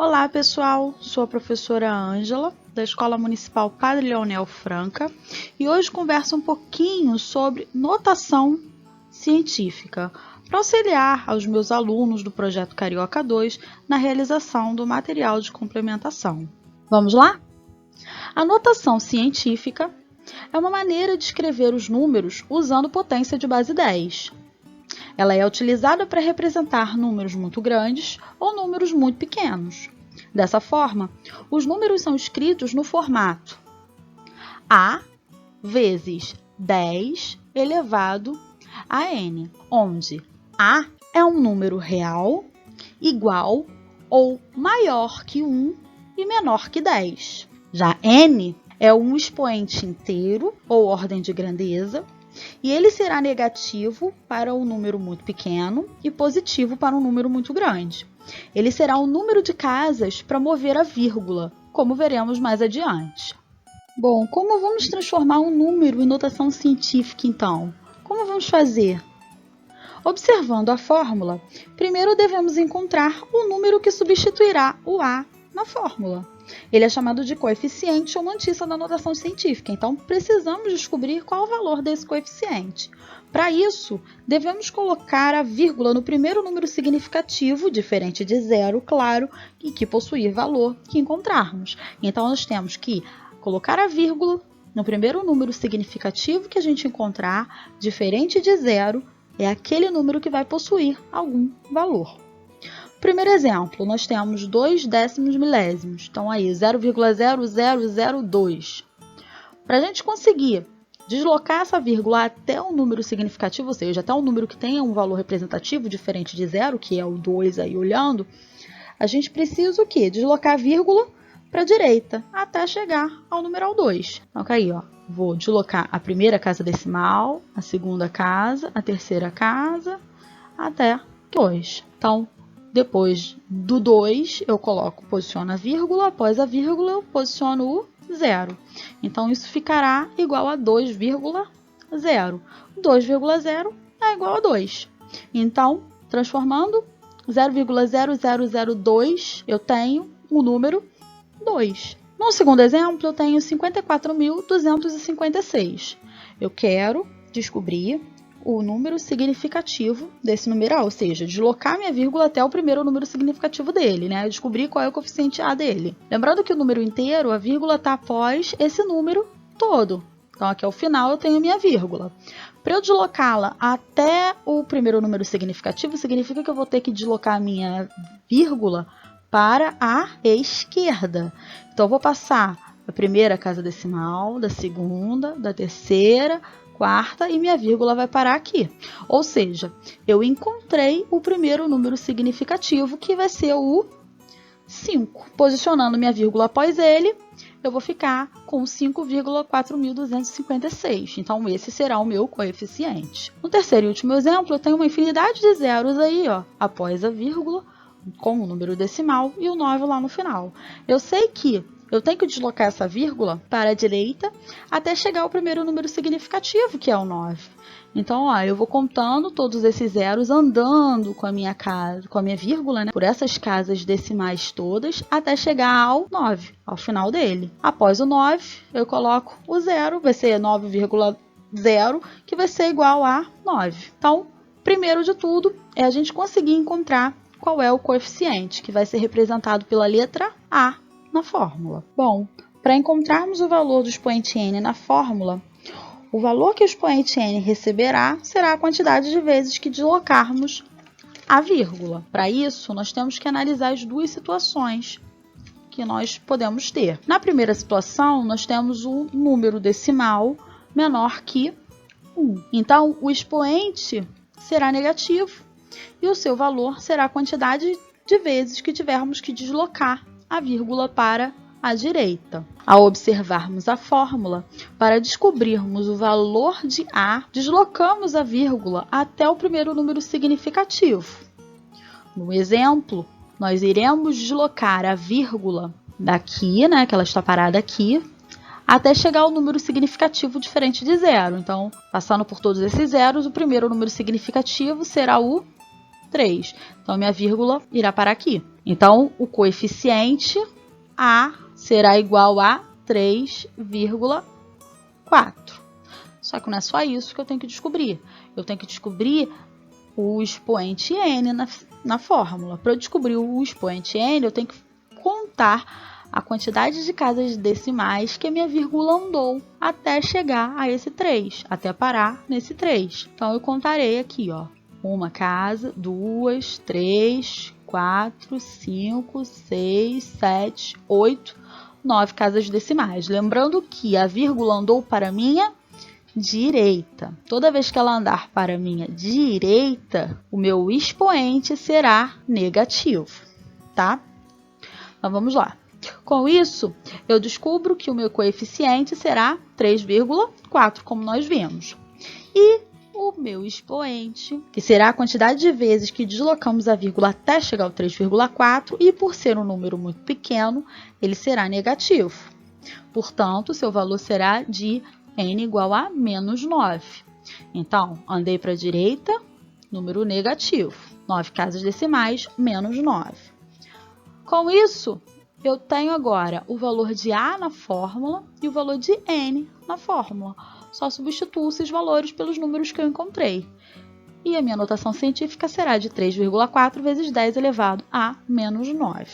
Olá pessoal, sou a professora Ângela, da Escola Municipal Padre Leonel Franca, e hoje converso um pouquinho sobre notação científica, para auxiliar aos meus alunos do Projeto Carioca 2 na realização do material de complementação. Vamos lá? A notação científica é uma maneira de escrever os números usando potência de base 10. Ela é utilizada para representar números muito grandes ou números muito pequenos. Dessa forma, os números são escritos no formato A vezes 10 elevado a n, onde A é um número real, igual ou maior que 1 e menor que 10. Já n é um expoente inteiro ou ordem de grandeza, e ele será negativo para um número muito pequeno e positivo para um número muito grande. Ele será o número de casas para mover a vírgula, como veremos mais adiante. Bom, como vamos transformar um número em notação científica, então? Como vamos fazer? Observando a fórmula, primeiro devemos encontrar o número que substituirá o A na fórmula. Ele é chamado de coeficiente ou mantissa da notação científica, então precisamos descobrir qual o valor desse coeficiente. Para isso, devemos colocar a vírgula no primeiro número significativo, diferente de zero, claro, e que possuir valor que encontrarmos. Então, nós temos que colocar a vírgula no primeiro número significativo que a gente encontrar, diferente de zero, é aquele número que vai possuir algum valor. Primeiro exemplo, nós temos 2 décimos milésimos, então aí 0,0002. Para a gente conseguir deslocar essa vírgula até um número significativo, ou seja, até um número que tenha um valor representativo diferente de zero, que é o 2 aí olhando, a gente precisa o quê? Deslocar a vírgula para a direita, até chegar ao numeral 2. Então, aí, ó, vou deslocar a primeira casa decimal, a segunda casa, a terceira casa, até 2. Então, depois do 2, eu posiciono a vírgula, após a vírgula eu posiciono o 0. Então, isso ficará igual a 2,0. 2,0 é igual a 2. Então, transformando 0,0002, eu tenho o número 2. No segundo exemplo, eu tenho 54.256. Eu quero descobrir o número significativo desse numeral, ou seja, deslocar minha vírgula até o primeiro número significativo dele, né? Descobrir qual é o coeficiente A dele. Lembrando que o número inteiro, a vírgula está após esse número todo. Então, aqui ao final eu tenho minha vírgula. Para eu deslocá-la até o primeiro número significativo, significa que eu vou ter que deslocar a minha vírgula para a esquerda. Então, eu vou passar a primeira casa decimal, da segunda, da terceira, quarta e minha vírgula vai parar aqui. Ou seja, eu encontrei o primeiro número significativo, que vai ser o 5. Posicionando minha vírgula após ele, eu vou ficar com 5,4256. Então, esse será o meu coeficiente. No terceiro e último exemplo, eu tenho uma infinidade de zeros aí, ó, após a vírgula, com o número decimal e o 9 lá no final. Eu sei que eu tenho que deslocar essa vírgula para a direita até chegar ao primeiro número significativo, que é o 9. Então, ó, eu vou contando todos esses zeros, andando com a minha vírgula, né, por essas casas decimais todas, até chegar ao 9, ao final dele. Após o 9, eu coloco o 0, vai ser 9,0, que vai ser igual a 9. Então, primeiro de tudo, é a gente conseguir encontrar qual é o coeficiente, que vai ser representado pela letra A na fórmula. Bom, para encontrarmos o valor do expoente n na fórmula, o valor que o expoente n receberá será a quantidade de vezes que deslocarmos a vírgula. Para isso, nós temos que analisar as duas situações que nós podemos ter. Na primeira situação, nós temos um número decimal menor que 1. Então, o expoente será negativo e o seu valor será a quantidade de vezes que tivermos que deslocar a vírgula para a direita. Ao observarmos a fórmula, para descobrirmos o valor de A, deslocamos a vírgula até o primeiro número significativo. No exemplo, nós iremos deslocar a vírgula daqui, né, que ela está parada aqui, até chegar ao número significativo diferente de zero. Então, passando por todos esses zeros, o primeiro número significativo será o 3. Então, minha vírgula irá parar aqui. Então, o coeficiente A será igual a 3,4. Só que não é só isso que eu tenho que descobrir. Eu tenho que descobrir o expoente n na fórmula. Para eu descobrir o expoente n, eu tenho que contar a quantidade de casas decimais que a minha vírgula andou até chegar a esse 3, até parar nesse 3. Então, eu contarei aqui, ó, uma casa, 2, 3, 4, 5, 6, 7, 8, 9 casas decimais. Lembrando que a vírgula andou para a minha direita. Toda vez que ela andar para a minha direita, o meu expoente será negativo, tá? Então, vamos lá. Com isso, eu descubro que o meu coeficiente será 3,4, como nós vimos. E o meu expoente, que será a quantidade de vezes que deslocamos a vírgula até chegar ao 3,4, e por ser um número muito pequeno, ele será negativo. Portanto, seu valor será de n igual a menos 9. Então, andei para a direita, número negativo. 9 casas decimais, menos 9. Com isso, eu tenho agora o valor de A na fórmula e o valor de n na fórmula. Só substituo esses valores pelos números que eu encontrei. E a minha notação científica será de 3,4 vezes 10 elevado a menos 9.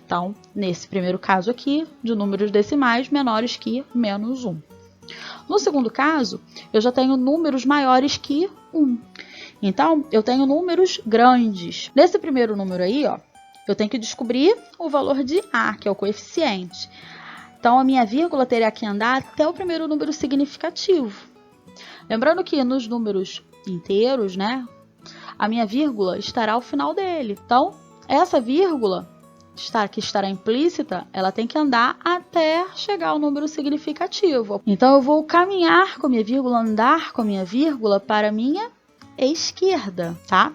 Então, nesse primeiro caso aqui, de números decimais menores que menos 1. No segundo caso, eu já tenho números maiores que 1. Então, eu tenho números grandes. Nesse primeiro número aí, ó, eu tenho que descobrir o valor de A, que é o coeficiente. Então, a minha vírgula teria que andar até o primeiro número significativo. Lembrando que nos números inteiros, né, a minha vírgula estará ao final dele. Então, essa vírgula que estará implícita, ela tem que andar até chegar ao número significativo. Então, eu vou caminhar com a minha vírgula, andar com a minha vírgula para a minha esquerda, tá?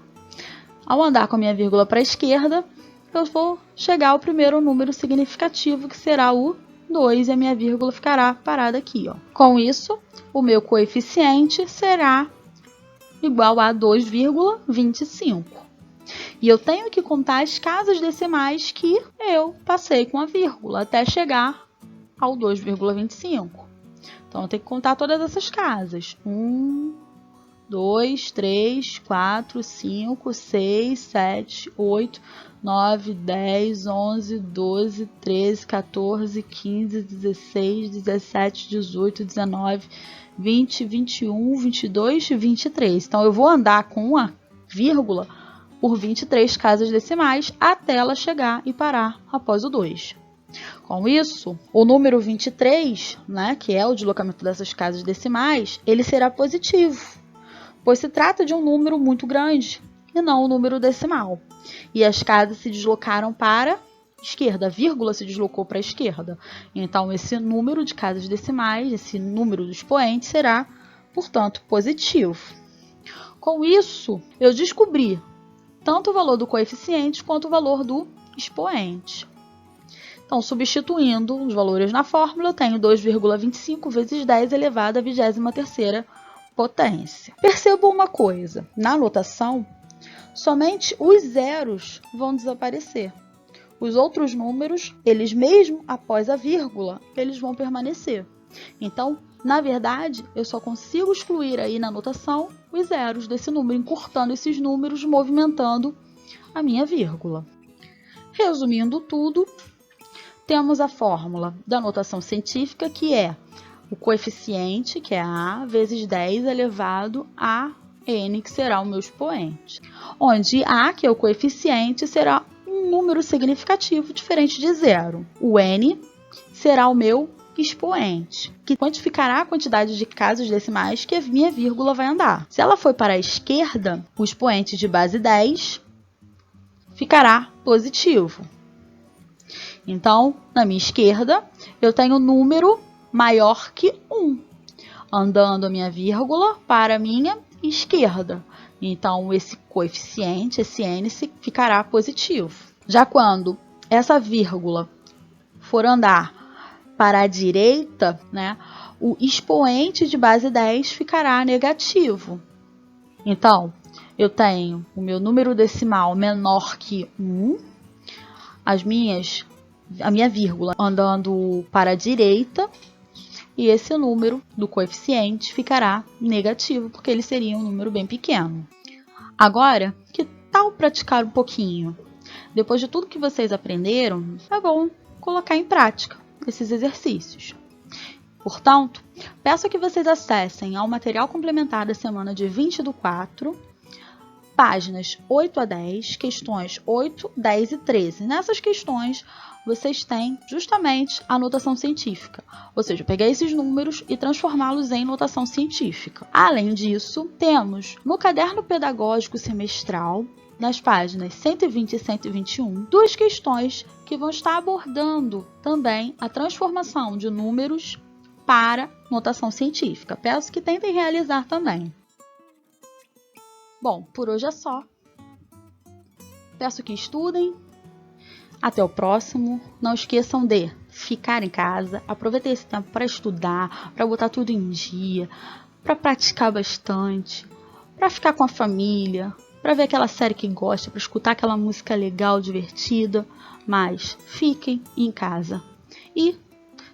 Ao andar com a minha vírgula para a esquerda, eu vou chegar ao primeiro número significativo, que será o 2, e a minha vírgula ficará parada aqui, ó. Com isso, o meu coeficiente será igual a 2,25. E eu tenho que contar as casas decimais que eu passei com a vírgula até chegar ao 2,25. Então, eu tenho que contar todas essas casas. 1, 2, 3, 4, 5, 6, 7, 8, 9, 10, 11, 12, 13, 14, 15, 16, 17, 18, 19, 20, 21, 22 e 23. Então, eu vou andar com uma vírgula por 23 casas decimais até ela chegar e parar após o 2. Com isso, o número 23, né, que é o deslocamento dessas casas decimais, ele será positivo, pois se trata de um número muito grande e não um número decimal. E as casas se deslocaram para a esquerda, a vírgula se deslocou para a esquerda. Então, esse número de casas decimais, esse número do expoente, será, portanto, positivo. Com isso, eu descobri tanto o valor do coeficiente quanto o valor do expoente. Então, substituindo os valores na fórmula, eu tenho 2,25 vezes 10 elevado à 23ª potência. Perceba uma coisa, na notação, somente os zeros vão desaparecer. Os outros números, eles mesmo após a vírgula, eles vão permanecer. Então, na verdade, eu só consigo excluir aí na notação os zeros desse número, encurtando esses números, movimentando a minha vírgula. Resumindo tudo, temos a fórmula da notação científica, que é o coeficiente, que é A, vezes 10 elevado a n, que será o meu expoente. Onde A, que é o coeficiente, será um número significativo diferente de zero. O n será o meu expoente, que quantificará a quantidade de casas decimais que a minha vírgula vai andar. Se ela for para a esquerda, o expoente de base 10 ficará positivo. Então, na minha esquerda, eu tenho um número maior que 1, andando a minha vírgula para a minha esquerda. Então, esse coeficiente, esse n, ficará positivo. Já quando essa vírgula for andar para a direita, né, o expoente de base 10 ficará negativo. Então, eu tenho o meu número decimal menor que 1, a minha vírgula andando para a direita, e esse número do coeficiente ficará negativo, porque ele seria um número bem pequeno. Agora, que tal praticar um pouquinho? Depois de tudo que vocês aprenderam, é bom colocar em prática esses exercícios. Portanto, peço que vocês acessem ao material complementar da semana de 20/4, páginas 8 a 10, questões 8, 10 e 13. Nessas questões, vocês têm justamente a notação científica, ou seja, pegar esses números e transformá-los em notação científica. Além disso, temos no caderno pedagógico semestral, nas páginas 120 e 121, 2 questões que vão estar abordando também a transformação de números para notação científica. Peço que tentem realizar também. Bom, por hoje é só. Peço que estudem. Até o próximo. Não esqueçam de ficar em casa. Aproveitem esse tempo para estudar, para botar tudo em dia, para praticar bastante, para ficar com a família, para ver aquela série que gosta, para escutar aquela música legal, divertida. Mas fiquem em casa. E,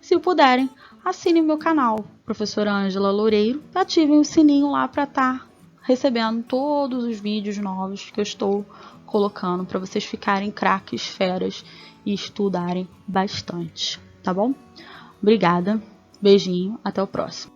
se puderem, assinem o meu canal, Professora Ângela Loureiro. Ativem o sininho lá para estar recebendo todos os vídeos novos que eu estou colocando para vocês ficarem craques, feras e estudarem bastante, tá bom? Obrigada, beijinho, até o próximo.